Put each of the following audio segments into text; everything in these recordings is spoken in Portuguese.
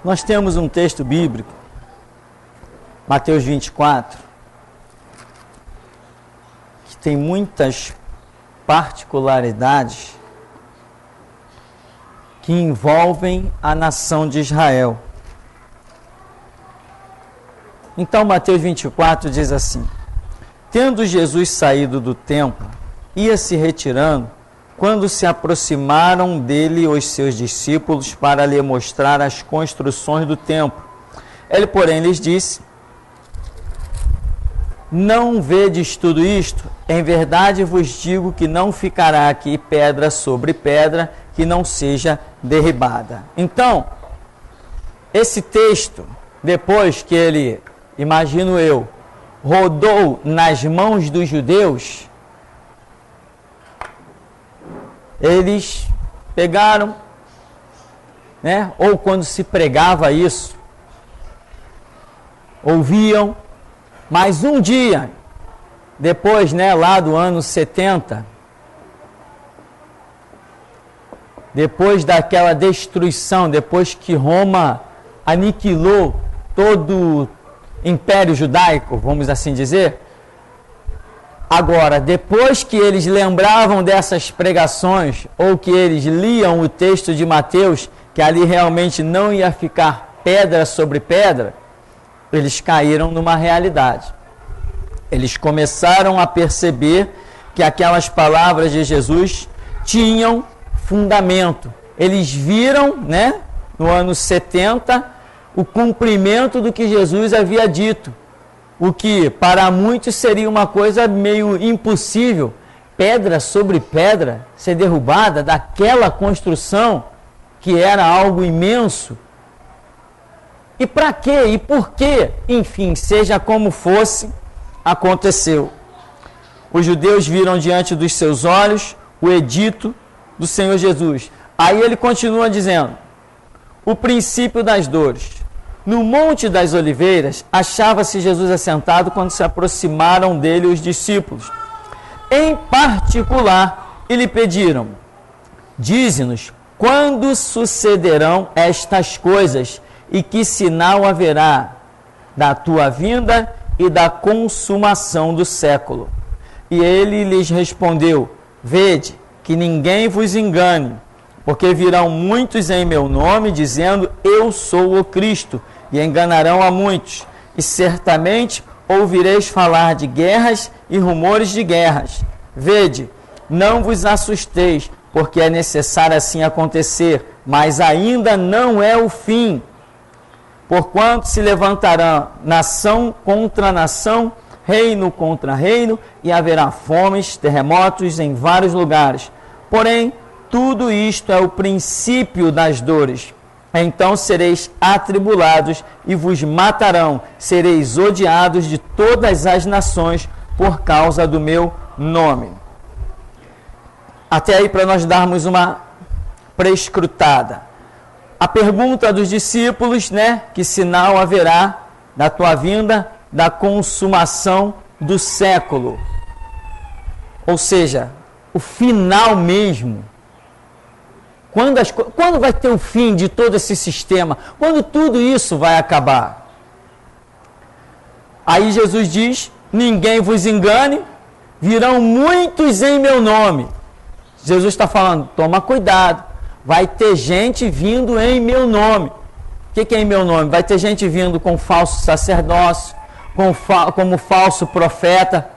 Nós temos um texto bíblico, Mateus 24, que tem muitas particularidades que envolvem a nação de Israel. Então, Mateus 24 diz assim: tendo Jesus saído do templo, ia se retirando, quando se aproximaram dele os seus discípulos para lhe mostrar as construções do templo. Ele, porém, lhes disse: não vedes tudo isto? Em verdade vos digo que não ficará aqui pedra sobre pedra que não seja derribada. Então, esse texto, depois que ele, imagino eu, rodou nas mãos dos judeus, eles pegaram, né? Ou quando se pregava isso, ouviam, mas um dia, depois, né, lá do ano 70, depois daquela destruição, depois que Roma aniquilou todo o Império Judaico, vamos assim dizer, agora, depois que eles lembravam dessas pregações, ou que eles liam o texto de Mateus, que ali realmente não ia ficar pedra sobre pedra, eles caíram numa realidade. Eles começaram a perceber que aquelas palavras de Jesus tinham fundamento. Eles viram, né, no ano 70, o cumprimento do que Jesus havia dito. O que para muitos seria uma coisa meio impossível, pedra sobre pedra ser derrubada daquela construção que era algo imenso. E para quê? E por quê? Enfim, seja como fosse, aconteceu. Os judeus viram diante dos seus olhos o edito do Senhor Jesus. Aí ele continua dizendo: o princípio das dores. No Monte das Oliveiras, achava-se Jesus assentado quando se aproximaram dele os discípulos. Em particular, e lhe pediram: dize-nos, quando sucederão estas coisas e que sinal haverá da tua vinda e da consumação do século? E ele lhes respondeu: vede, que ninguém vos engane, porque virão muitos em meu nome, dizendo, eu sou o Cristo, e enganarão a muitos. E certamente ouvireis falar de guerras e rumores de guerras. Vede, não vos assusteis, porque é necessário assim acontecer, mas ainda não é o fim. Porquanto se levantará nação contra nação, reino contra reino, e haverá fomes, terremotos em vários lugares. Porém, tudo isto é o princípio das dores. Então sereis atribulados e vos matarão, sereis odiados de todas as nações por causa do meu nome. Até aí, para nós darmos uma prescrutada. A pergunta dos discípulos, né? Que sinal haverá da tua vinda, da consumação do século? Ou seja, o final mesmo. Quando vai ter o fim de todo esse sistema? Quando tudo isso vai acabar? Aí Jesus diz, ninguém vos engane, virão muitos em meu nome. Jesus está falando, toma cuidado, vai ter gente vindo em meu nome. O que é em meu nome? Vai ter gente vindo com falso sacerdócio, como falso profeta,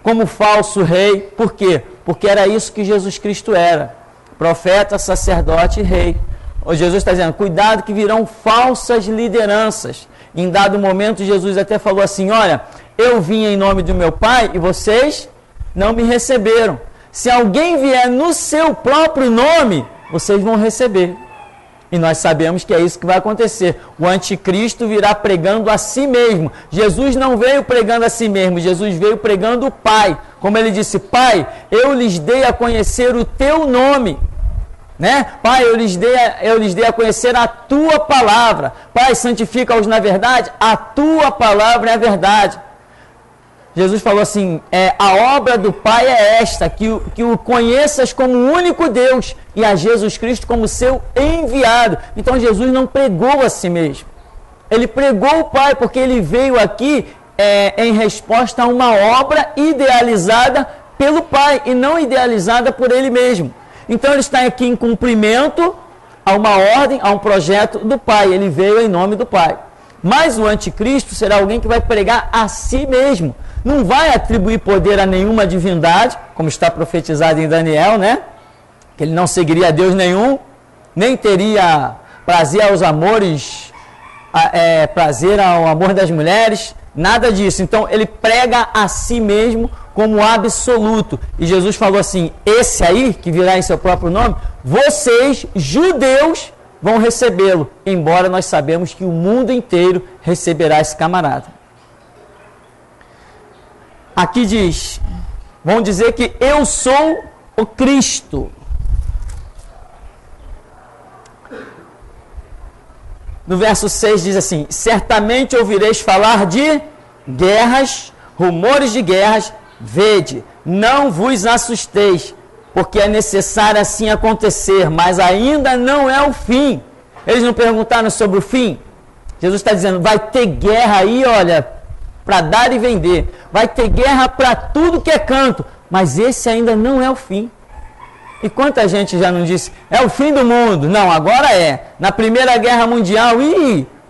como falso rei. Por quê? Porque era isso que Jesus Cristo era. Profeta, sacerdote e rei. O Jesus está dizendo, cuidado que virão falsas lideranças. Em dado momento, Jesus até falou assim, olha, eu vim em nome do meu Pai e vocês não me receberam. Se alguém vier no seu próprio nome, vocês vão receber. E nós sabemos que é isso que vai acontecer. O anticristo virá pregando a si mesmo. Jesus não veio pregando a si mesmo, Jesus veio pregando o Pai. Como ele disse, Pai, eu lhes dei a conhecer o teu nome. Né? Pai, eu lhes dei a conhecer a tua palavra. Pai, santifica-os na verdade, a tua palavra é a verdade. Jesus falou assim, a obra do Pai é esta, que o conheças como o único Deus e a Jesus Cristo como seu enviado. Então Jesus não pregou a si mesmo. Ele pregou o Pai porque ele veio aqui em resposta a uma obra idealizada pelo Pai e não idealizada por ele mesmo. Então ele está aqui em cumprimento a uma ordem, a um projeto do Pai. Ele veio em nome do Pai. Mas o anticristo será alguém que vai pregar a si mesmo. Não vai atribuir poder a nenhuma divindade, como está profetizado em Daniel, né? Que ele não seguiria a Deus nenhum, nem teria prazer aos amores, prazer ao amor das mulheres, nada disso. Então ele prega a si mesmo como absoluto. E Jesus falou assim, esse aí, que virá em seu próprio nome, vocês, judeus, vão recebê-lo, embora nós sabemos que o mundo inteiro receberá esse camarada. Aqui diz, vão dizer que eu sou o Cristo. No verso 6 diz assim, certamente ouvireis falar de guerras, rumores de guerras, vede, não vos assusteis, porque é necessário assim acontecer, mas ainda não é o fim. Eles não perguntaram sobre o fim? Jesus está dizendo, vai ter guerra aí, olha, para dar e vender. Vai ter guerra para tudo que é canto, mas esse ainda não é o fim. E quanta gente já não disse, é o fim do mundo. Não, agora é. Na Primeira Guerra Mundial,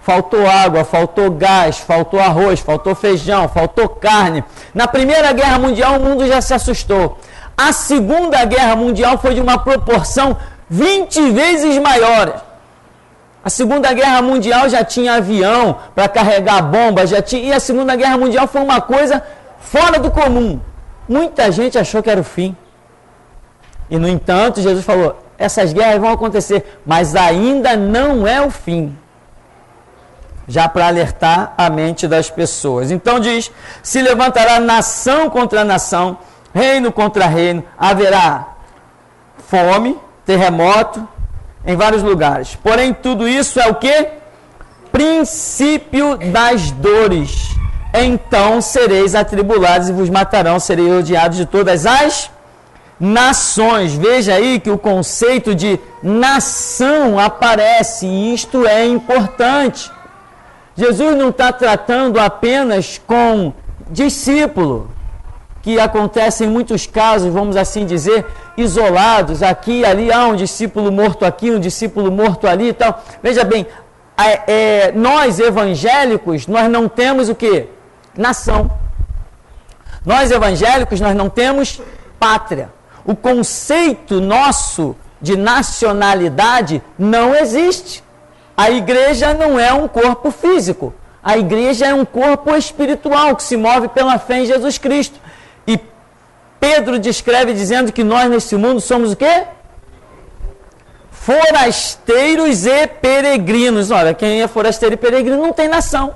faltou água, faltou gás, faltou arroz, faltou feijão, faltou carne. Na Primeira Guerra Mundial o mundo já se assustou. A Segunda Guerra Mundial foi de uma proporção 20 vezes maior. A Segunda Guerra Mundial já tinha avião para carregar bombas, e a Segunda Guerra Mundial foi uma coisa fora do comum. Muita gente achou que era o fim. E, no entanto, Jesus falou, essas guerras vão acontecer, mas ainda não é o fim. Já para alertar a mente das pessoas. Então diz, se levantará nação contra nação, reino contra reino, haverá fome, terremoto, em vários lugares. Porém, tudo isso é o quê? Princípio das dores. Então sereis atribulados e vos matarão, sereis odiados de todas as nações. Veja aí que o conceito de nação aparece, e isto é importante. Jesus não está tratando apenas com discípulo, que acontece em muitos casos, vamos assim dizer, isolados, aqui e ali, um discípulo morto aqui, um discípulo morto ali e tal. Veja bem, nós evangélicos, nós não temos o quê? Nação. Nós evangélicos, nós não temos pátria. O conceito nosso de nacionalidade não existe. A igreja não é um corpo físico. A igreja é um corpo espiritual que se move pela fé em Jesus Cristo. E Pedro descreve dizendo que nós nesse mundo somos o quê? Forasteiros e peregrinos. Olha, quem é forasteiro e peregrino não tem nação.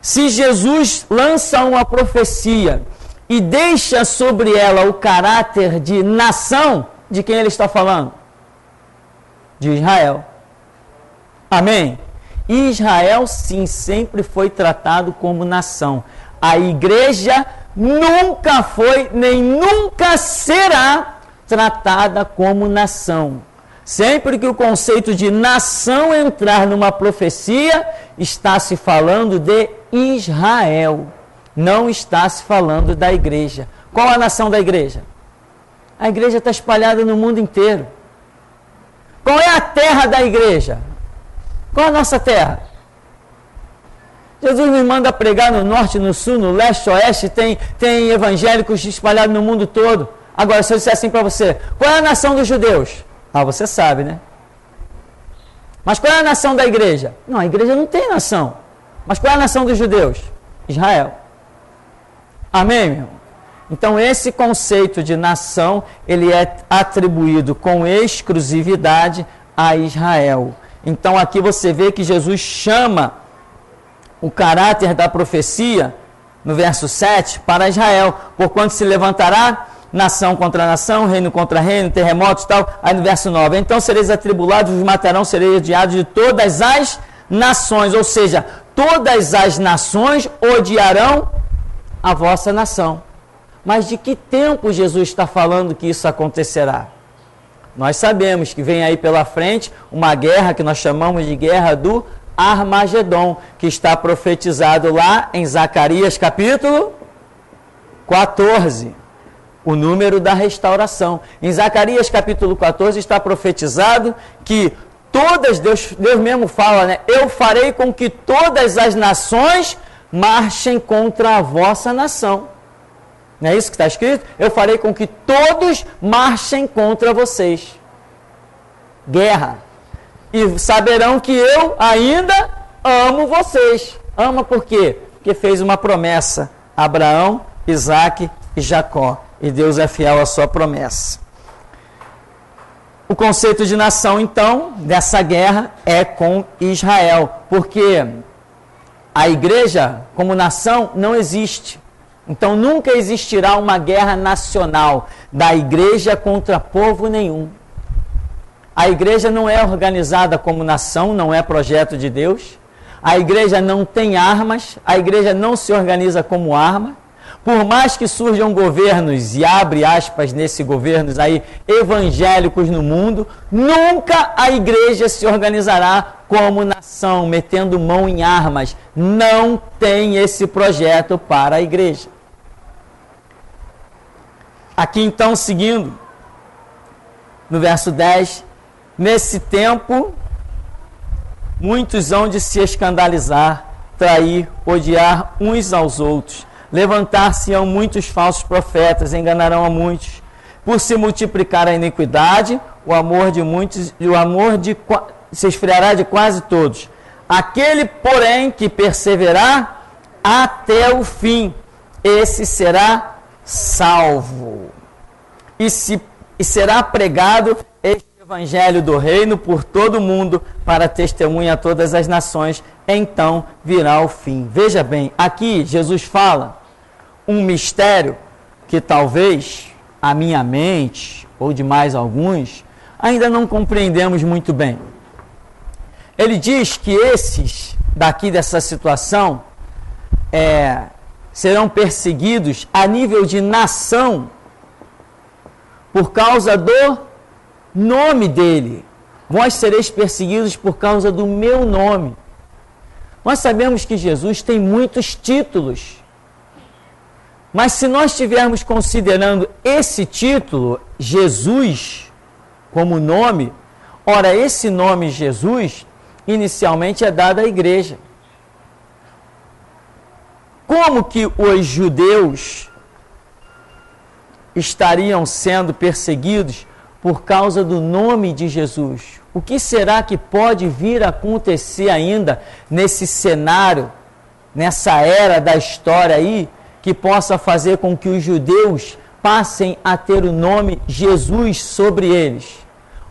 Se Jesus lança uma profecia e deixa sobre ela o caráter de nação, de quem ele está falando? De Israel. Amém? Israel, sim, sempre foi tratado como nação. A igreja nunca foi, nem nunca será tratada como nação. Sempre que o conceito de nação entrar numa profecia, está se falando de Israel. Não está se falando da igreja. Qual a nação da igreja? A igreja está espalhada no mundo inteiro. Qual é a terra da igreja? Qual a nossa terra? Jesus me manda pregar no norte, no sul, no leste, oeste, tem evangélicos espalhados no mundo todo. Agora, se eu disser assim para você, qual é a nação dos judeus? Você sabe, né? Mas qual é a nação da igreja? Não, a igreja não tem nação. Mas qual é a nação dos judeus? Israel. Amém, meu irmão? Então, esse conceito de nação, ele é atribuído com exclusividade a Israel. Então, aqui você vê que Jesus chama o caráter da profecia, no verso 7, para Israel. Porquanto se levantará nação contra nação, reino contra reino, terremotos e tal. Aí no verso 9, então sereis atribulados, vos matarão, sereis odiados de todas as nações. Ou seja, todas as nações odiarão a vossa nação. Mas de que tempo Jesus está falando que isso acontecerá? Nós sabemos que vem aí pela frente uma guerra que nós chamamos de guerra do Armagedon, que está profetizado lá em Zacarias capítulo 14, o número da restauração. Em Zacarias capítulo 14 está profetizado que Deus mesmo fala, né? Eu farei com que todas as nações marchem contra a vossa nação. Não é isso que está escrito? Eu farei com que todos marchem contra vocês. Guerra. E saberão que eu ainda amo vocês. Ama por quê? Porque fez uma promessa a Abraão, Isaque e Jacó. E Deus é fiel à sua promessa. O conceito de nação, então, dessa guerra é com Israel. Porque a igreja, como nação, não existe. Então, nunca existirá uma guerra nacional da igreja contra povo nenhum. A igreja não é organizada como nação, não é projeto de Deus. A igreja não tem armas, a igreja não se organiza como arma. Por mais que surjam governos, e abre aspas nesse governos aí, evangélicos no mundo, nunca a igreja se organizará como nação, metendo mão em armas. Não tem esse projeto para a igreja. Aqui então, seguindo, no verso 10, nesse tempo, muitos hão de se escandalizar, trair, odiar uns aos outros. Levantar-se-ão muitos falsos profetas, enganarão a muitos. Por se multiplicar a iniquidade, o amor de muitos, se esfriará de quase todos. Aquele, porém, que perseverar até o fim, esse será salvo. E será pregado este evangelho do reino por todo o mundo, para testemunha a todas as nações, então virá o fim. Veja bem, aqui Jesus fala um mistério que talvez a minha mente, ou de mais alguns, ainda não compreendemos muito bem. Ele diz que esses daqui dessa situação serão perseguidos a nível de nação por causa do nome dele. Vós sereis perseguidos por causa do meu nome. Nós sabemos que Jesus tem muitos títulos. Mas se nós estivermos considerando esse título, Jesus, como nome, ora, esse nome Jesus, inicialmente é dado à igreja. Como que os judeus estariam sendo perseguidos por causa do nome de Jesus? O que será que pode vir a acontecer ainda nesse cenário, nessa era da história aí, que possa fazer com que os judeus passem a ter o nome Jesus sobre eles?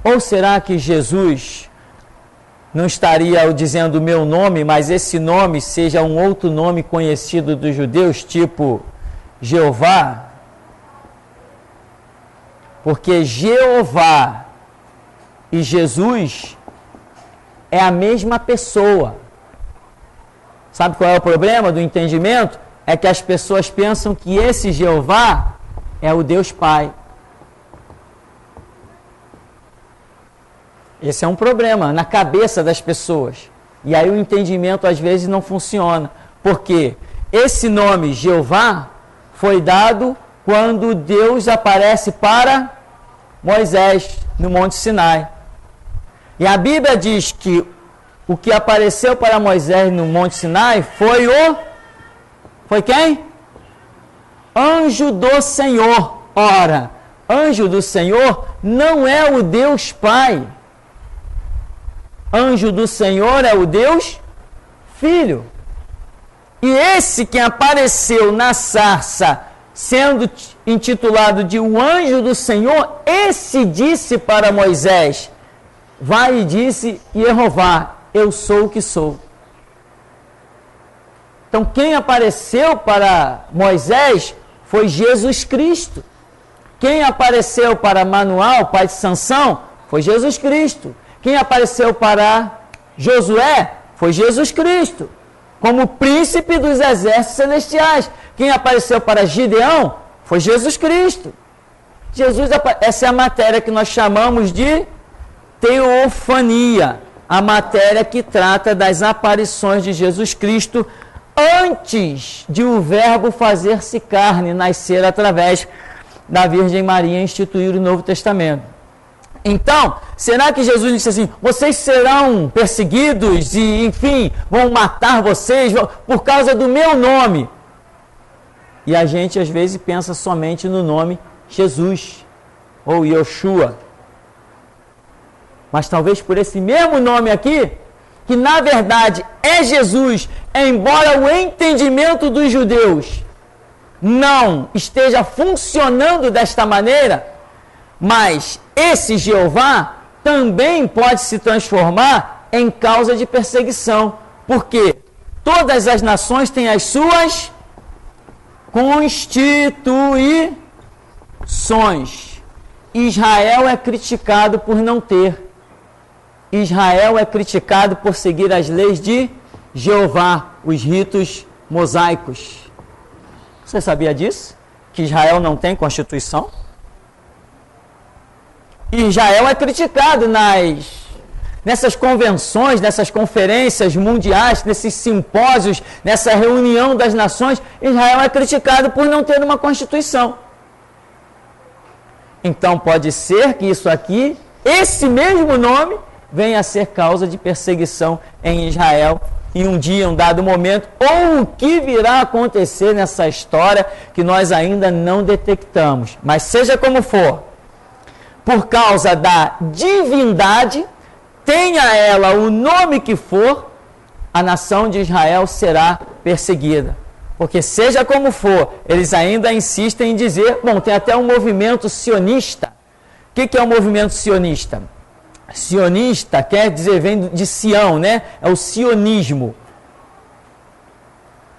Ou será que Jesus não estaria dizendo o meu nome, mas esse nome seja um outro nome conhecido dos judeus, tipo Jeová? Porque Jeová e Jesus é a mesma pessoa. Sabe qual é o problema do entendimento? É que as pessoas pensam que esse Jeová é o Deus Pai. Esse é um problema na cabeça das pessoas. E aí o entendimento às vezes não funciona. Porque esse nome Jeová foi dado quando Deus aparece para Moisés no Monte Sinai. E a Bíblia diz que o que apareceu para Moisés no Monte Sinai foi Foi quem? Anjo do Senhor. Ora, anjo do Senhor não é o Deus Pai. Anjo do Senhor é o Deus Filho. E esse que apareceu na sarça, sendo intitulado de o anjo do Senhor, esse disse para Moisés: vai e disse Jeová, eu sou o que sou. Então quem apareceu para Moisés foi Jesus Cristo. Quem apareceu para Manoel, pai de Sansão, foi Jesus Cristo. Quem apareceu para Josué foi Jesus Cristo. como príncipe dos exércitos celestiais. Quem apareceu para Gideão foi Jesus Cristo. Essa é a matéria que nós chamamos de teofania, a matéria que trata das aparições de Jesus Cristo antes de o Verbo fazer-se carne, nascer através da Virgem Maria, instituir o Novo Testamento. Então, será que Jesus disse assim, vocês serão perseguidos e, enfim, vão matar vocês por causa do meu nome? E a gente, às vezes, pensa somente no nome Jesus ou Yoshua. Mas talvez por esse mesmo nome aqui, que na verdade é Jesus, embora o entendimento dos judeus não esteja funcionando desta maneira, mas esse Jeová também pode se transformar em causa de perseguição, porque todas as nações têm as suas constituições. Israel é criticado por não ter. Israel é criticado por seguir as leis de Jeová, os ritos mosaicos. Você sabia disso? Que Israel não tem constituição? Israel é criticado nessas convenções, nessas conferências mundiais, nesses simpósios, nessa reunião das nações. Israel é criticado por não ter uma constituição. Então pode ser que isso aqui, esse mesmo nome, venha a ser causa de perseguição em Israel em um dia, um dado momento, ou o que virá a acontecer nessa história que nós ainda não detectamos. Mas seja como for, por causa da divindade, tenha ela o nome que for, a nação de Israel será perseguida. Porque seja como for, eles ainda insistem em dizer, bom, tem até um movimento sionista. O que é o movimento sionista? Sionista quer dizer, vem de Sião, né? É o sionismo.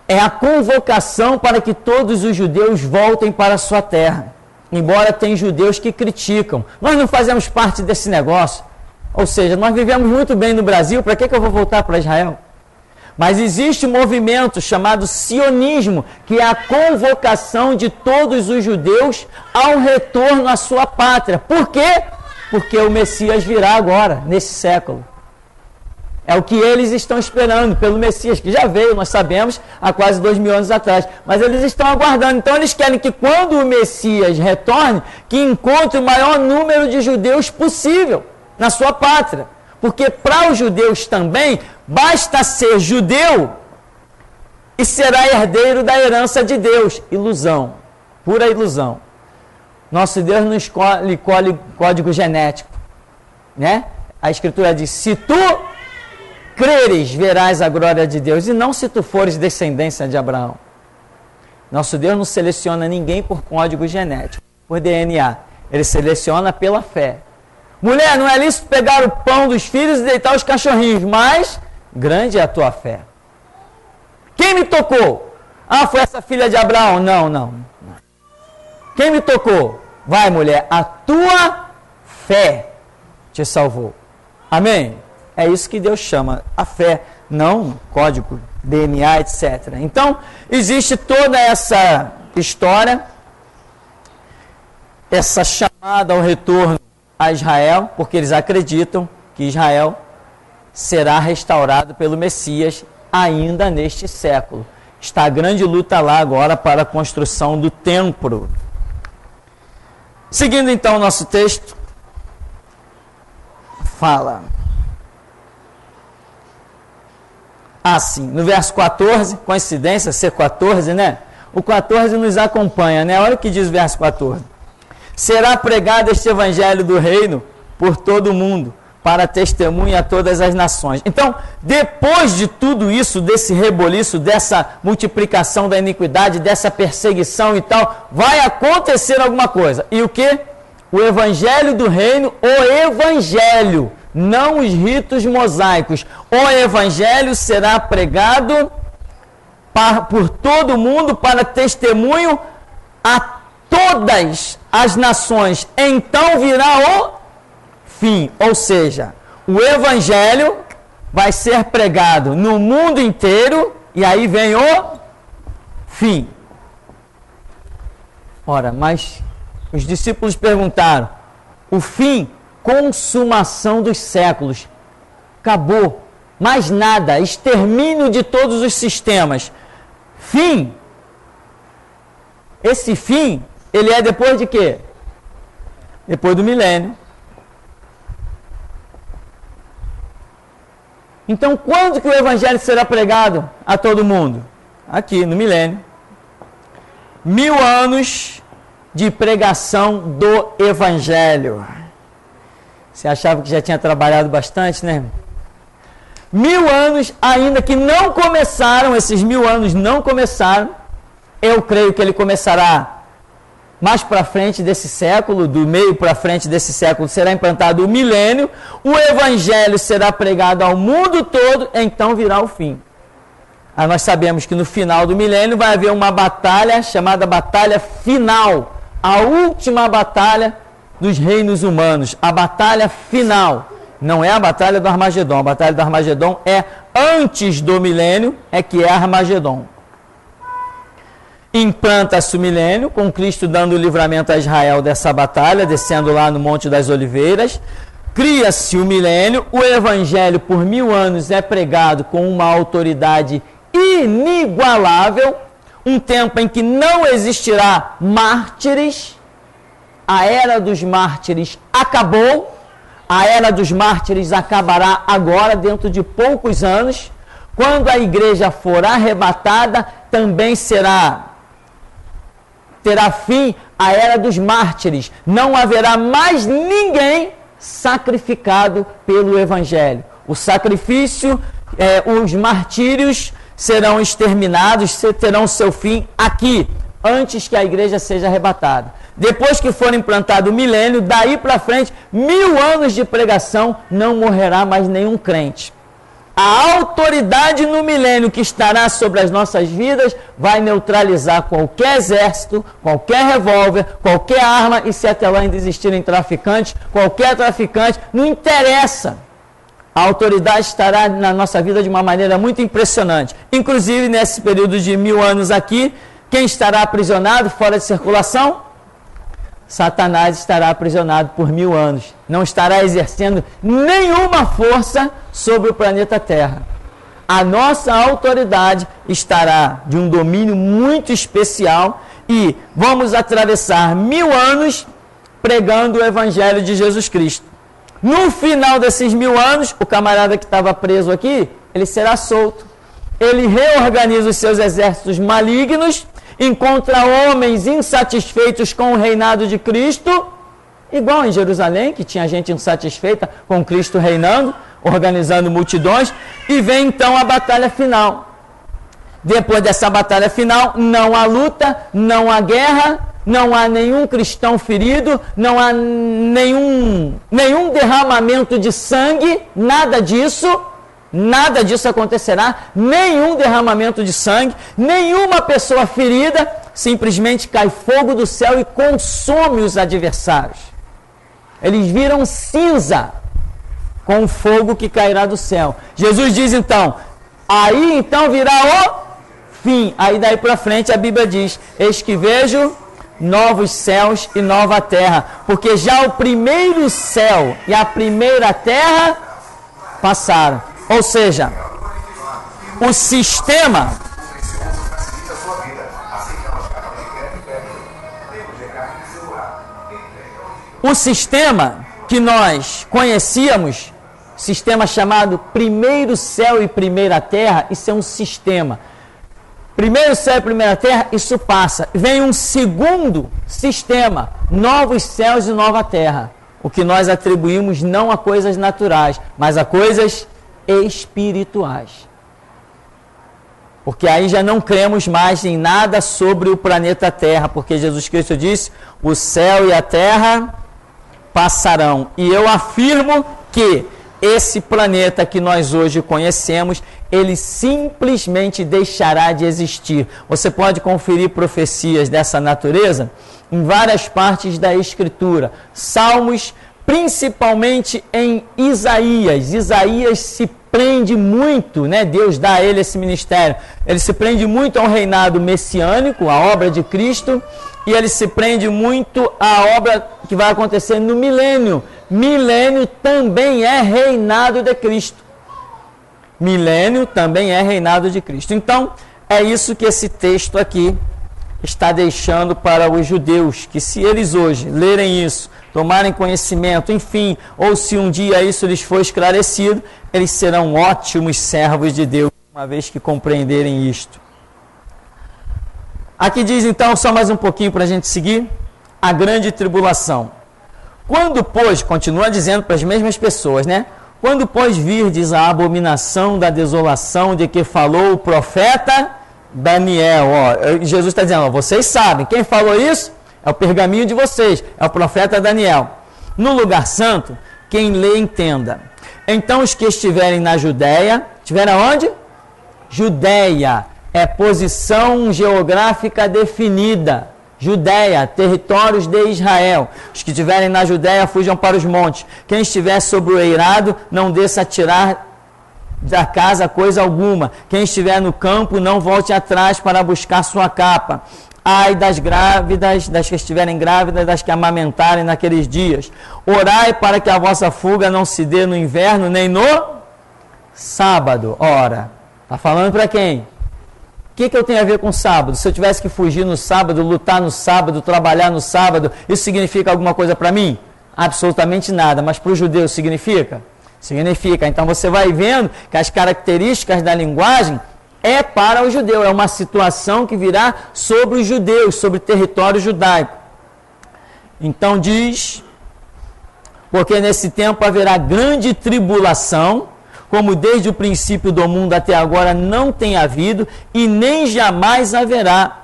É a convocação para que todos os judeus voltem para a sua terra. Embora tem judeus que criticam. Nós não fazemos parte desse negócio. Ou seja, nós vivemos muito bem no Brasil, para que eu vou voltar para Israel? Mas existe um movimento chamado sionismo, que é a convocação de todos os judeus ao retorno à sua pátria. Por quê? Porque o Messias virá agora, nesse século. É o que eles estão esperando pelo Messias, que já veio, nós sabemos, há quase 2000 anos atrás. Mas eles estão aguardando. Então eles querem que quando o Messias retorne, que encontre o maior número de judeus possível na sua pátria. Porque para os judeus também, basta ser judeu e será herdeiro da herança de Deus. Ilusão, pura ilusão. Nosso Deus não escolhe código genético, né? A Escritura diz, se tu creres, verás a glória de Deus, e não se tu fores descendência de Abraão. Nosso Deus não seleciona ninguém por código genético, por DNA. Ele seleciona pela fé. Mulher, não é lícito pegar o pão dos filhos e deitar os cachorrinhos, mas grande é a tua fé. Quem me tocou? Ah, foi essa filha de Abraão. Não. Quem me tocou? Vai, mulher, a tua fé te salvou. Amém? É isso que Deus chama, a fé, não código, DNA, etc. Então, existe toda essa história, essa chamada ao retorno a Israel, porque eles acreditam que Israel será restaurado pelo Messias ainda neste século. Está a grande luta lá agora para a construção do templo. Seguindo então o nosso texto, fala assim, no verso 14, coincidência ser 14, né? O 14 nos acompanha, né? Olha o que diz o verso 14. Será pregado este evangelho do reino por todo o mundo, para testemunha a todas as nações. Então, depois de tudo isso, desse reboliço, dessa multiplicação da iniquidade, dessa perseguição e tal, vai acontecer alguma coisa. E o que? O evangelho do reino, o evangelho, não os ritos mosaicos. O evangelho será pregado por todo o mundo para testemunho a todas as nações. Então virá o fim, ou seja, o evangelho vai ser pregado no mundo inteiro e aí vem o fim. Ora, mas os discípulos perguntaram: o fim, consumação dos séculos, acabou, mais nada, extermínio de todos os sistemas. Fim. Esse fim, ele é depois de quê? Depois do milênio. Então, quando que o evangelho será pregado a todo mundo? Aqui, no milênio. 1000 anos de pregação do evangelho. Você achava que já tinha trabalhado bastante, né? 1000 anos ainda que não começaram, esses 1000 anos não começaram. Eu creio que ele começará mais para frente desse século, do meio para frente desse século, será implantado o milênio, o evangelho será pregado ao mundo todo, então virá o fim. Aí nós sabemos que no final do milênio vai haver uma batalha chamada batalha final, a última batalha dos reinos humanos, a batalha final. Não é a batalha do Armagedon, a batalha do Armagedon é antes do milênio, é que é Armagedon. Implanta-se o milênio, com Cristo dando o livramento a Israel dessa batalha, descendo lá no Monte das Oliveiras. Cria-se o milênio, o evangelho por 1000 anos é pregado com uma autoridade inigualável, um tempo em que não existirá mártires, a era dos mártires acabou, a era dos mártires acabará agora, dentro de poucos anos. Quando a igreja for arrebatada, também terá fim a era dos mártires. Não haverá mais ninguém sacrificado pelo evangelho. O sacrifício, os martírios serão exterminados, terão seu fim aqui, antes que a igreja seja arrebatada. Depois que for implantado o milênio, daí para frente, 1000 anos de pregação, não morrerá mais nenhum crente. A autoridade no milênio que estará sobre as nossas vidas vai neutralizar qualquer exército, qualquer revólver, qualquer arma, e se até lá ainda existirem traficantes, qualquer traficante, não interessa. A autoridade estará na nossa vida de uma maneira muito impressionante. Inclusive, nesse período de 1000 anos aqui, quem estará aprisionado, fora de circulação? Satanás estará aprisionado por 1000 anos. Não estará exercendo nenhuma força sobre o planeta Terra. A nossa autoridade estará de um domínio muito especial e vamos atravessar 1000 anos pregando o Evangelho de Jesus Cristo. No final desses 1000 anos, o camarada que estava preso aqui, ele será solto. Ele reorganiza os seus exércitos malignos, encontra homens insatisfeitos com o reinado de Cristo, igual em Jerusalém, que tinha gente insatisfeita com Cristo reinando, organizando multidões, e vem então a batalha final. Depois dessa batalha final, não há luta, não há guerra, não há nenhum cristão ferido, não há nenhum derramamento de sangue, nada disso acontecerá, nenhum derramamento de sangue, nenhuma pessoa ferida, simplesmente cai fogo do céu e consome os adversários. Eles viram cinza com o fogo que cairá do céu. Jesus diz então, aí então virá o fim. Aí daí para frente a Bíblia diz, eis que vejo novos céus e nova terra, porque já o primeiro céu e a primeira terra passaram. Ou seja, o sistema que nós conhecíamos, sistema chamado primeiro céu e primeira terra, isso é um sistema. Primeiro céu e primeira terra, isso passa. Vem um segundo sistema, novos céus e nova terra. O que nós atribuímos não a coisas naturais, mas a coisas espirituais. Porque aí já não cremos mais em nada sobre o planeta Terra, porque Jesus Cristo disse, o céu e a terra passarão. E eu afirmo que esse planeta que nós hoje conhecemos, ele simplesmente deixará de existir. Você pode conferir profecias dessa natureza em várias partes da Escritura. Salmos, principalmente em Isaías. Isaías se prende muito, né? Deus dá a ele esse ministério. Ele se prende muito ao reinado messiânico, à obra de Cristo, e ele se prende muito à obra que vai acontecer no milênio. Milênio também é reinado de Cristo. Milênio também é reinado de Cristo. Então, é isso que esse texto aqui está deixando para os judeus, que se eles hoje lerem isso, tomarem conhecimento, enfim, ou se um dia isso lhes for esclarecido, eles serão ótimos servos de Deus, uma vez que compreenderem isto. Aqui diz então, só mais um pouquinho para a gente seguir, a grande tribulação. Quando, pois, continua dizendo para as mesmas pessoas, né? Quando, pois, virdes a abominação da desolação de que falou o profeta Daniel, ó, Jesus está dizendo, ó, vocês sabem, quem falou isso? É o pergaminho de vocês, é o profeta Daniel. No lugar santo, quem lê entenda. Então os que estiverem na Judéia, estiverem onde? Judéia, é posição geográfica definida. Judéia, territórios de Israel. Os que estiverem na Judéia, fujam para os montes. Quem estiver sobre o eirado, não desça a tirar da casa coisa alguma. Quem estiver no campo, não volte atrás para buscar sua capa. Ai das grávidas, das que estiverem grávidas, das que amamentarem naqueles dias. Orai para que a vossa fuga não se dê no inverno, nem no sábado. Ora, está falando para quem? O que eu tenho a ver com sábado? Se eu tivesse que fugir no sábado, lutar no sábado, trabalhar no sábado, isso significa alguma coisa para mim? Absolutamente nada, mas para o judeu significa? Significa. Então você vai vendo que as características da linguagem é para o judeu, é uma situação que virá sobre os judeus, sobre o território judaico. Então diz, porque nesse tempo haverá grande tribulação, como desde o princípio do mundo até agora não tem havido, e nem jamais haverá.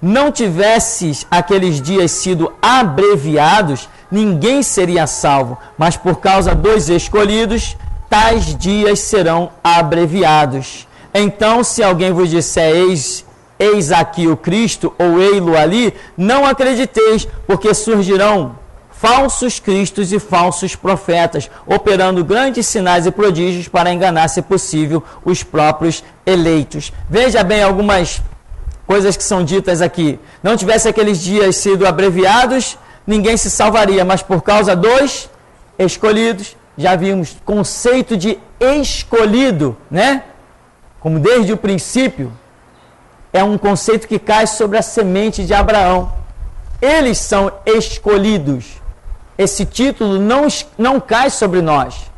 Não tivesses aqueles dias sido abreviados, ninguém seria salvo, mas por causa dos escolhidos, tais dias serão abreviados. Então, se alguém vos disser, eis aqui o Cristo, ou ei-lo ali, não acrediteis, porque surgirão falsos cristos e falsos profetas, operando grandes sinais e prodígios para enganar, se possível, os próprios eleitos. Veja bem algumas coisas que são ditas aqui. Não tivesse aqueles dias sido abreviados, ninguém se salvaria, mas por causa dos escolhidos, já vimos conceito de escolhido, né? Como desde o princípio, é um conceito que cai sobre a semente de Abraão. Eles são escolhidos. Esse título não cai sobre nós.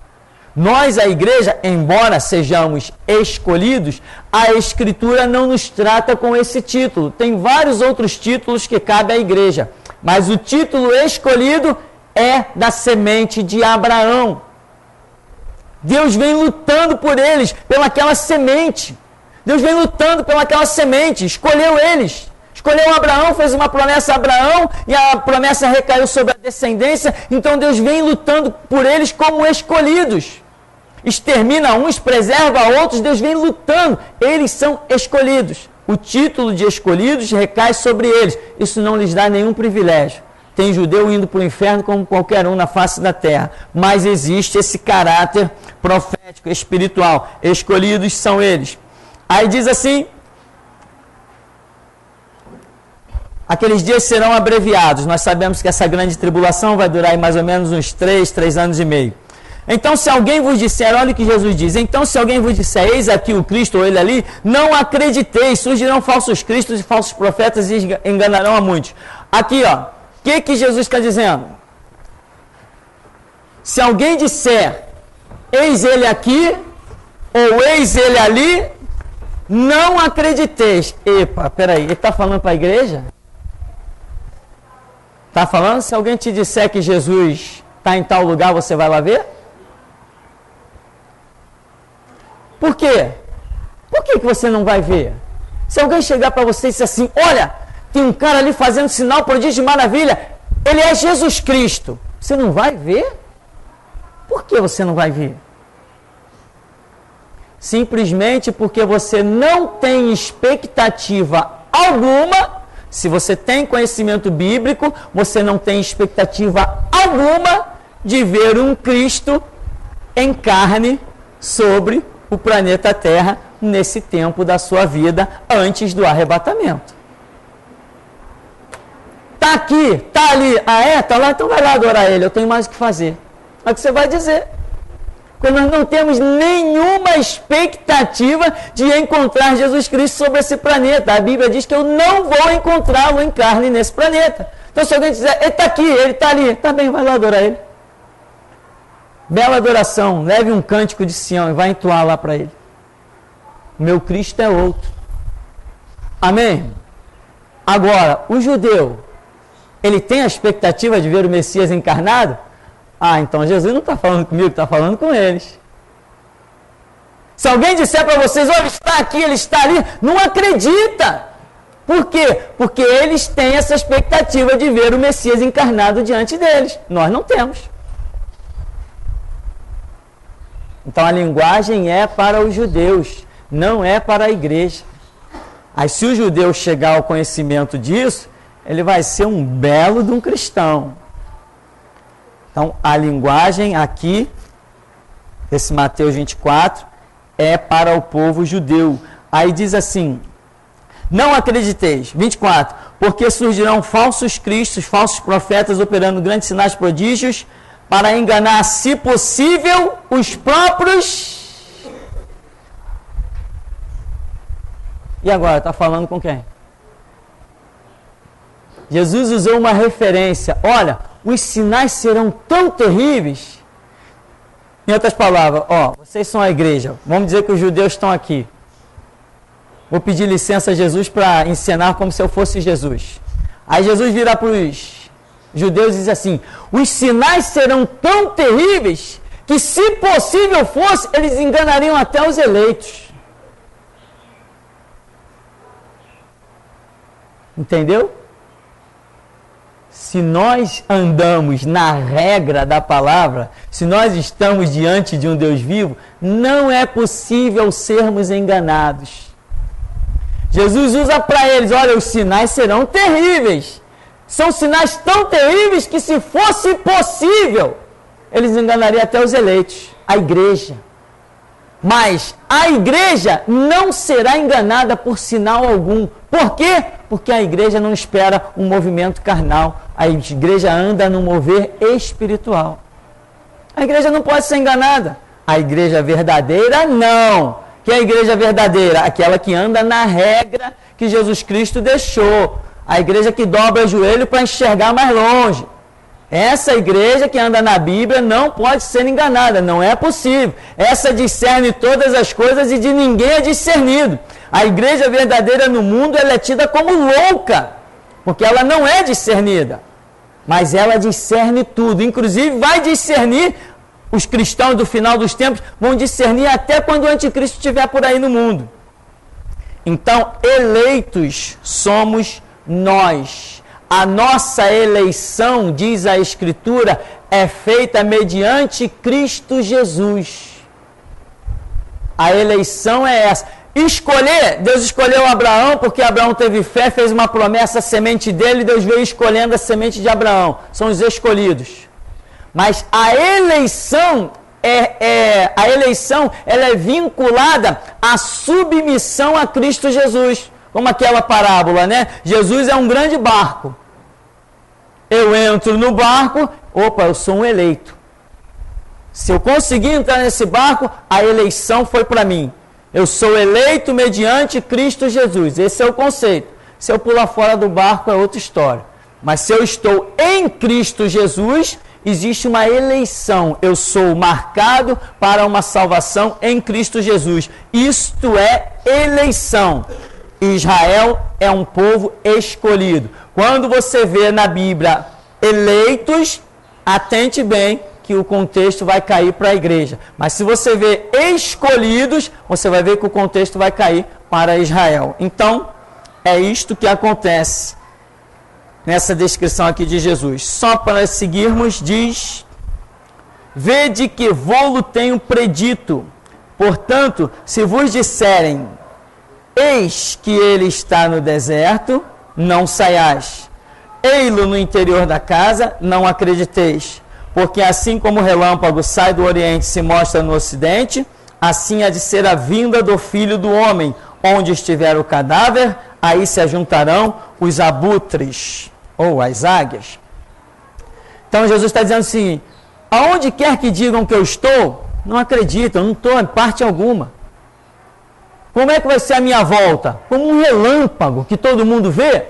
Nós, a igreja, embora sejamos escolhidos, a Escritura não nos trata com esse título. Tem vários outros títulos que cabem à igreja, mas o título escolhido é da semente de Abraão. Deus vem lutando por eles, pelaquela semente. Deus vem lutando pelaquela semente, escolheu eles. Escolheu Abraão, fez uma promessa a Abraão, e a promessa recaiu sobre a descendência, então Deus vem lutando por eles como escolhidos. Extermina uns, preserva outros, Deus vem lutando. Eles são escolhidos. O título de escolhidos recai sobre eles. Isso não lhes dá nenhum privilégio. Tem judeu indo para o inferno como qualquer um na face da terra. Mas existe esse caráter profético, espiritual. Escolhidos são eles. Aí diz assim, aqueles dias serão abreviados. Nós sabemos que essa grande tribulação vai durar mais ou menos uns 3 anos e meio. Então, se alguém vos disser, olha o que Jesus diz, então se alguém vos disser, eis aqui o Cristo ou ele ali, não acrediteis, surgirão falsos cristos e falsos profetas e enganarão a muitos. Aqui, ó, o que Jesus está dizendo? Se alguém disser, eis ele aqui, ou eis ele ali, não acrediteis. Epa, peraí, ele está falando para a igreja? Está falando? Se alguém te disser que Jesus está em tal lugar, você vai lá ver? Por quê? Por que você não vai ver? Se alguém chegar para você e disser assim, olha, tem um cara ali fazendo sinal, prodígio de maravilha, ele é Jesus Cristo. Você não vai ver? Por que você não vai ver? Simplesmente porque você não tem expectativa alguma. Se você tem conhecimento bíblico, você não tem expectativa alguma de ver um Cristo em carne sobre o planeta Terra nesse tempo da sua vida antes do arrebatamento. Tá aqui, tá ali, tá lá, então vai lá adorar ele, eu tenho mais o que fazer. É o que você vai dizer. Quando nós não temos nenhuma expectativa de encontrar Jesus Cristo sobre esse planeta. A Bíblia diz que eu não vou encontrá-lo em carne nesse planeta. Então se alguém dizer, ele está aqui, ele está ali, tá bem, vai lá adorar ele. Bela adoração, leve um cântico de Sião e vai entoar lá para ele. Meu Cristo é outro. Amém? Agora, o judeu, ele tem a expectativa de ver o Messias encarnado? Então Jesus não está falando comigo, está falando com eles. Se alguém disser para vocês, ele está aqui, ele está ali, não acredita. Por quê? Porque eles têm essa expectativa de ver o Messias encarnado diante deles. Nós não temos. Então a linguagem é para os judeus, não é para a igreja. Aí se o judeu chegar ao conhecimento disso, ele vai ser um belo de um cristão. Então, a linguagem aqui, esse Mateus 24, é para o povo judeu. Aí diz assim, não acrediteis, 24, porque surgirão falsos cristos, falsos profetas, operando grandes sinais prodígios, para enganar, se possível, os próprios. E agora, está falando com quem? Jesus usou uma referência, olha, os sinais serão tão terríveis. Em outras palavras, vocês são a igreja. Vamos dizer que os judeus estão aqui. Vou pedir licença a Jesus para encenar como se eu fosse Jesus. Aí Jesus vira para os judeus e diz assim, os sinais serão tão terríveis que, se possível fosse, eles enganariam até os eleitos. Entendeu? Se nós andamos na regra da palavra, se nós estamos diante de um Deus vivo, não é possível sermos enganados. Jesus usa para eles, olha, os sinais serão terríveis. São sinais tão terríveis que, se fosse possível, eles enganariam até os eleitos, a igreja. Mas a igreja não será enganada por sinal algum. Por quê? Porque a igreja não espera um movimento carnal. A igreja anda no mover espiritual. A igreja não pode ser enganada. A igreja verdadeira, não. Que é a igreja verdadeira? Aquela que anda na regra que Jesus Cristo deixou. A igreja que dobra o joelho para enxergar mais longe. Essa igreja que anda na Bíblia não pode ser enganada, não é possível. Essa discerne todas as coisas e de ninguém é discernido. A igreja verdadeira no mundo, ela é tida como louca, porque ela não é discernida. Mas ela discerne tudo, inclusive vai discernir, os cristãos do final dos tempos vão discernir até quando o anticristo estiver por aí no mundo. Então, eleitos somos nós. A nossa eleição, diz a Escritura, é feita mediante Cristo Jesus. A eleição é essa. Escolher, Deus escolheu Abraão porque Abraão teve fé, fez uma promessa, a semente dele, Deus veio escolhendo a semente de Abraão. São os escolhidos. Mas a eleição ela é vinculada à submissão a Cristo Jesus. Como aquela parábola, né? Jesus é um grande barco. Eu entro no barco, eu sou um eleito. Se eu conseguir entrar nesse barco, a eleição foi para mim. Eu sou eleito mediante Cristo Jesus. Esse é o conceito. Se eu pular fora do barco, é outra história. Mas se eu estou em Cristo Jesus, existe uma eleição. Eu sou marcado para uma salvação em Cristo Jesus. Isto é eleição. Israel é um povo escolhido. Quando você vê na Bíblia eleitos, atente bem que o contexto vai cair para a igreja. Mas se você vê escolhidos, você vai ver que o contexto vai cair para Israel. Então, é isto que acontece nessa descrição aqui de Jesus. Só para seguirmos, diz: vede que vou-lo tenho predito. Portanto, se vos disserem, eis que ele está no deserto, não saiais. Ei-lo no interior da casa, não acrediteis. Porque assim como o relâmpago sai do Oriente e se mostra no Ocidente, assim há de ser a vinda do Filho do Homem. Onde estiver o cadáver, aí se ajuntarão os abutres, ou as águias. Então Jesus está dizendo assim, aonde quer que digam que eu estou, não acreditam, não estou em parte alguma. Como é que vai ser a minha volta? Como um relâmpago que todo mundo vê,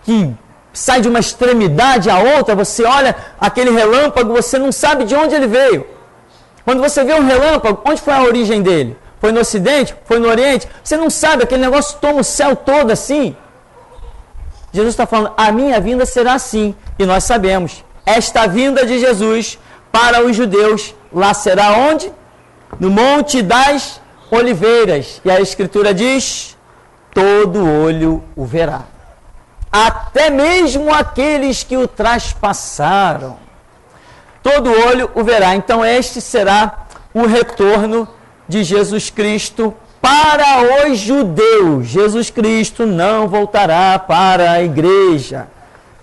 que sai de uma extremidade à outra, você olha aquele relâmpago, você não sabe de onde ele veio. Quando você vê um relâmpago, onde foi a origem dele? Foi no Ocidente? Foi no Oriente? Você não sabe, aquele negócio toma o céu todo assim. Jesus está falando, a minha vinda será assim. E nós sabemos, esta vinda de Jesus para os judeus, lá será onde? No Monte das Oliveiras. E a Escritura diz, todo olho o verá. Até mesmo aqueles que o traspassaram. Todo olho o verá. Então este será o retorno de Jesus Cristo para os judeus. Jesus Cristo não voltará para a igreja.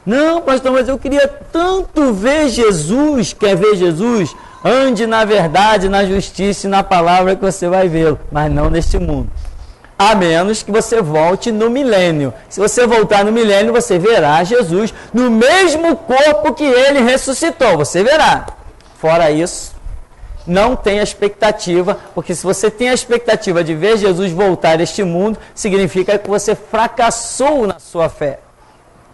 Não, pastor, mas eu queria tanto ver Jesus. Quer ver Jesus? Ande na verdade, na justiça e na palavra que você vai vê-lo. Mas não neste mundo. A menos que você volte no milênio. Se você voltar no milênio, você verá Jesus no mesmo corpo que ele ressuscitou. Você verá. Fora isso, não tenha expectativa, porque se você tem a expectativa de ver Jesus voltar a este mundo, significa que você fracassou na sua fé.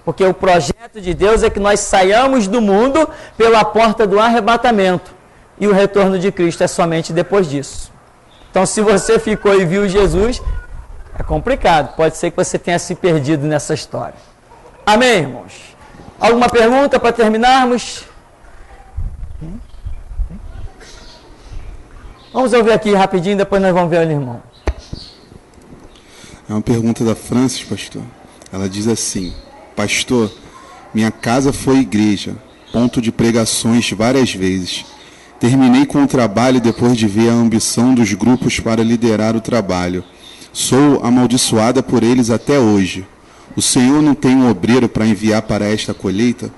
Porque o projeto de Deus é que nós saiamos do mundo pela porta do arrebatamento. E o retorno de Cristo é somente depois disso. Então, se você ficou e viu Jesus, é complicado. Pode ser que você tenha se perdido nessa história. Amém, irmãos? Alguma pergunta para terminarmos? Vamos ouvir aqui rapidinho, depois nós vamos ver o irmão. É uma pergunta da Francis, pastor. Ela diz assim, pastor, minha casa foi igreja, ponto de pregações várias vezes. Terminei com o trabalho depois de ver a ambição dos grupos para liderar o trabalho. Sou amaldiçoada por eles até hoje. O Senhor não tem um obreiro para enviar para esta colheita?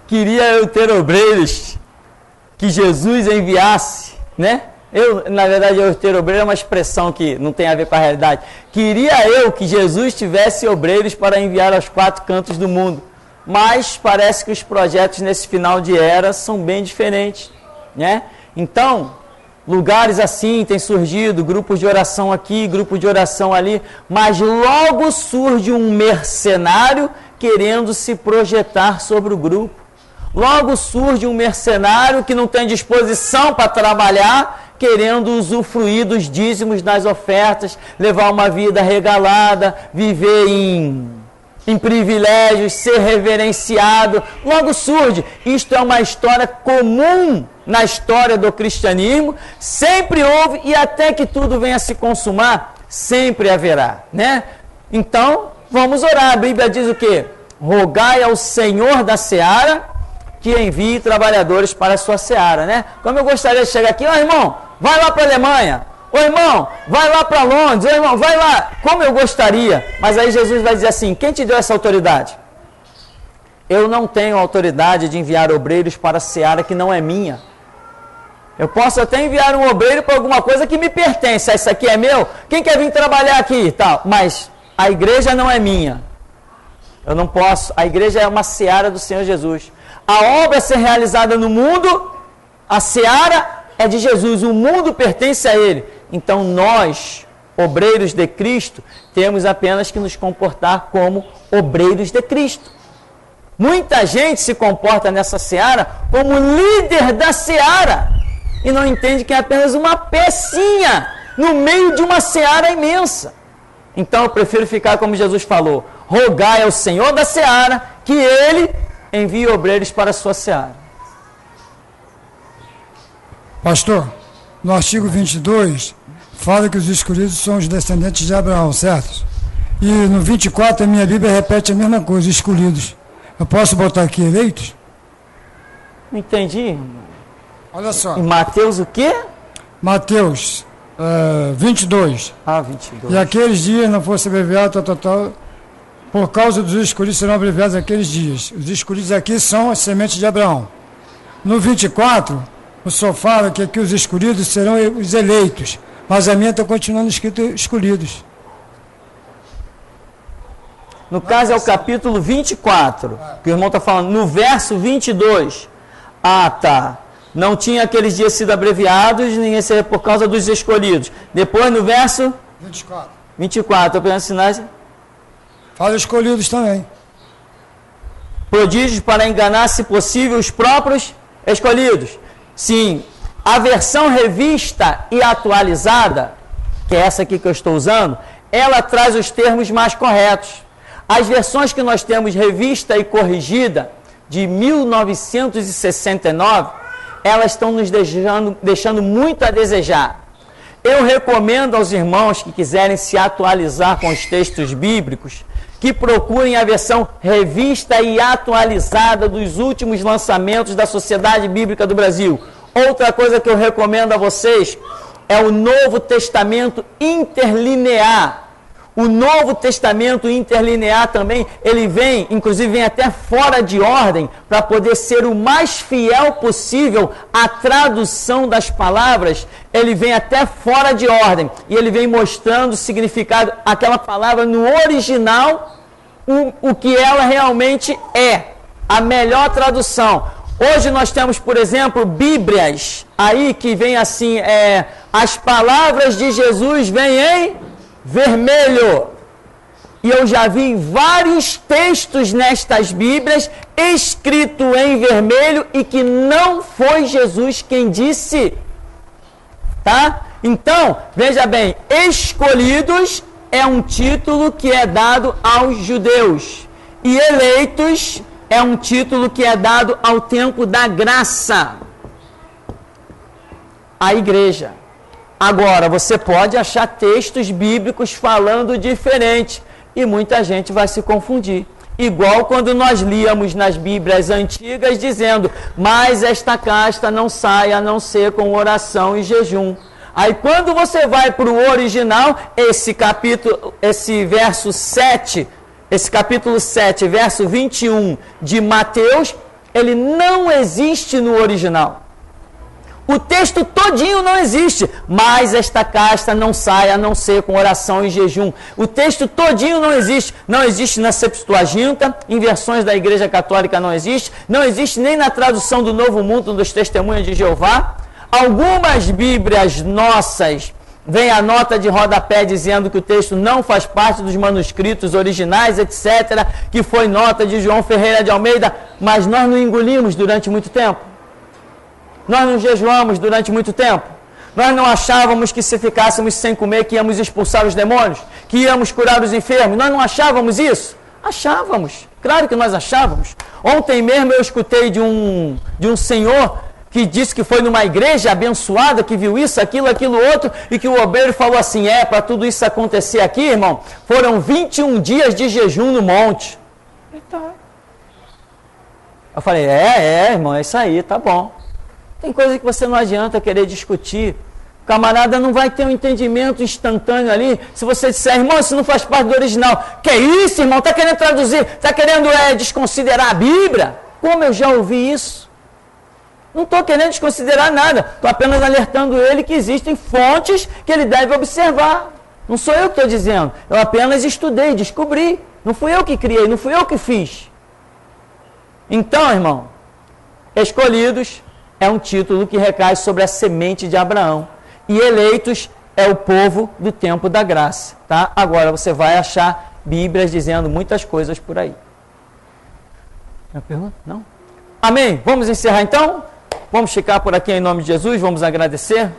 Queria eu ter obreiros que Jesus enviasse, né? Na verdade, eu ter obreiro é uma expressão que não tem a ver com a realidade. Queria eu que Jesus tivesse obreiros para enviar aos 4 cantos do mundo. Mas parece que os projetos nesse final de era são bem diferentes, né? Então, lugares assim têm surgido, grupos de oração aqui, grupos de oração ali, mas logo surge um mercenário querendo se projetar sobre o grupo. Logo surge um mercenário que não tem disposição para trabalhar, querendo usufruir dos dízimos das ofertas, levar uma vida regalada, viver em privilégios, ser reverenciado. Logo surge. Isto é uma história comum na história do cristianismo, sempre houve e até que tudo venha a se consumar, sempre haverá, né? Então, vamos orar. A Bíblia diz o quê? Rogai ao Senhor da seara que envie trabalhadores para a sua seara, né? Como eu gostaria de chegar aqui, ó irmão, vai lá para a Alemanha, ô irmão, vai lá para Londres, ô irmão, vai lá, como eu gostaria, mas aí Jesus vai dizer assim, quem te deu essa autoridade? Eu não tenho autoridade de enviar obreiros para a seara que não é minha. Eu posso até enviar um obreiro para alguma coisa que me pertence, isso aqui é meu, quem quer vir trabalhar aqui e tal, mas a igreja não é minha. Eu não posso, a igreja é uma seara do Senhor Jesus. A obra a ser realizada no mundo, a seara é de Jesus, o mundo pertence a Ele. Então nós, obreiros de Cristo, temos apenas que nos comportar como obreiros de Cristo. Muita gente se comporta nessa seara como líder da seara e não entende que é apenas uma pecinha no meio de uma seara imensa. Então eu prefiro ficar como Jesus falou, rogai ao Senhor da seara que Ele envie obreiros para a sua seara. Pastor, no artigo 22, fala que os escolhidos são os descendentes de Abraão, certo? E no 24, a minha Bíblia repete a mesma coisa, escolhidos. Eu posso botar aqui eleitos? Não entendi. Olha só. Em Mateus o quê? Mateus 22. Ah, 22. E aqueles dias não fosse abreviado, tal. Por causa dos escolhidos serão abreviados aqueles dias. Os escolhidos aqui são a semente de Abraão. No 24, o senhor fala que aqui os escolhidos serão os eleitos, mas a minha está continuando escrito escolhidos. No caso é o capítulo 24, que o irmão está falando, no verso 22. Ah, tá. Não tinha aqueles dias sido abreviados, nem esse é por causa dos escolhidos. Depois no verso 24, eu penso sinais. Fala escolhidos também. Prodígios para enganar, se possível, os próprios escolhidos. Sim, a versão revista e atualizada, que é essa aqui que eu estou usando, ela traz os termos mais corretos. As versões que nós temos revista e corrigida, de 1969, elas estão nos deixando muito a desejar. Eu recomendo aos irmãos que quiserem se atualizar com os textos bíblicos, que procurem a versão revista e atualizada dos últimos lançamentos da Sociedade Bíblica do Brasil. Outra coisa que eu recomendo a vocês é o Novo Testamento Interlinear. O Novo Testamento Interlinear também, ele vem, inclusive vem até fora de ordem, para poder ser o mais fiel possível à tradução das palavras. Ele vem até fora de ordem e ele vem mostrando o significado, aquela palavra no original, o que ela realmente é, a melhor tradução. Hoje nós temos, por exemplo, Bíblias, aí que vem assim, as palavras de Jesus vêm em vermelho. E eu já vi vários textos nestas Bíblias escrito em vermelho e que não foi Jesus quem disse. Tá? Então, veja bem, escolhidos é um título que é dado aos judeus. E eleitos é um título que é dado ao tempo da graça, à igreja. Agora, você pode achar textos bíblicos falando diferente e muita gente vai se confundir. Igual quando nós líamos nas Bíblias antigas dizendo, mas esta casta não sai a não ser com oração e jejum. Aí quando você vai para o original, esse verso 7, esse capítulo 7, verso 21 de Mateus, ele não existe no original. O texto todinho não existe, mas esta casta não sai a não ser com oração e jejum. O texto todinho não existe na Septuaginta, em versões da Igreja Católica não existe nem na tradução do Novo Mundo dos Testemunhos de Jeová. Algumas Bíblias nossas vem a nota de rodapé dizendo que o texto não faz parte dos manuscritos originais, etc., que foi nota de João Ferreira de Almeida, mas nós não engolimos durante muito tempo. Nós não jejuamos durante muito tempo. Nós não achávamos que se ficássemos sem comer que íamos expulsar os demônios, que íamos curar os enfermos. Nós não achávamos isso? Achávamos. Claro que nós achávamos. Ontem mesmo eu escutei de um senhor que disse que foi numa igreja abençoada, que viu isso, aquilo outro, e que o obreiro falou assim, para tudo isso acontecer aqui, irmão, foram 21 dias de jejum no monte. Então, eu falei, irmão, é isso aí, tá bom. Tem coisa que você não adianta querer discutir. O camarada não vai ter um entendimento instantâneo ali. Se você disser, irmão, isso não faz parte do original. Que isso, irmão? Está querendo traduzir? Está querendo desconsiderar a Bíblia? Como eu já ouvi isso? Não estou querendo desconsiderar nada. Estou apenas alertando ele que existem fontes que ele deve observar. Não sou eu que estou dizendo. Eu apenas estudei, descobri. Não fui eu que criei, não fui eu que fiz. Então, irmão, escolhidos é um título que recai sobre a semente de Abraão. E eleitos é o povo do tempo da graça. Tá? Agora você vai achar Bíblias dizendo muitas coisas por aí. Uma pergunta? Não? Amém? Vamos encerrar então? Vamos ficar por aqui em nome de Jesus, vamos agradecer.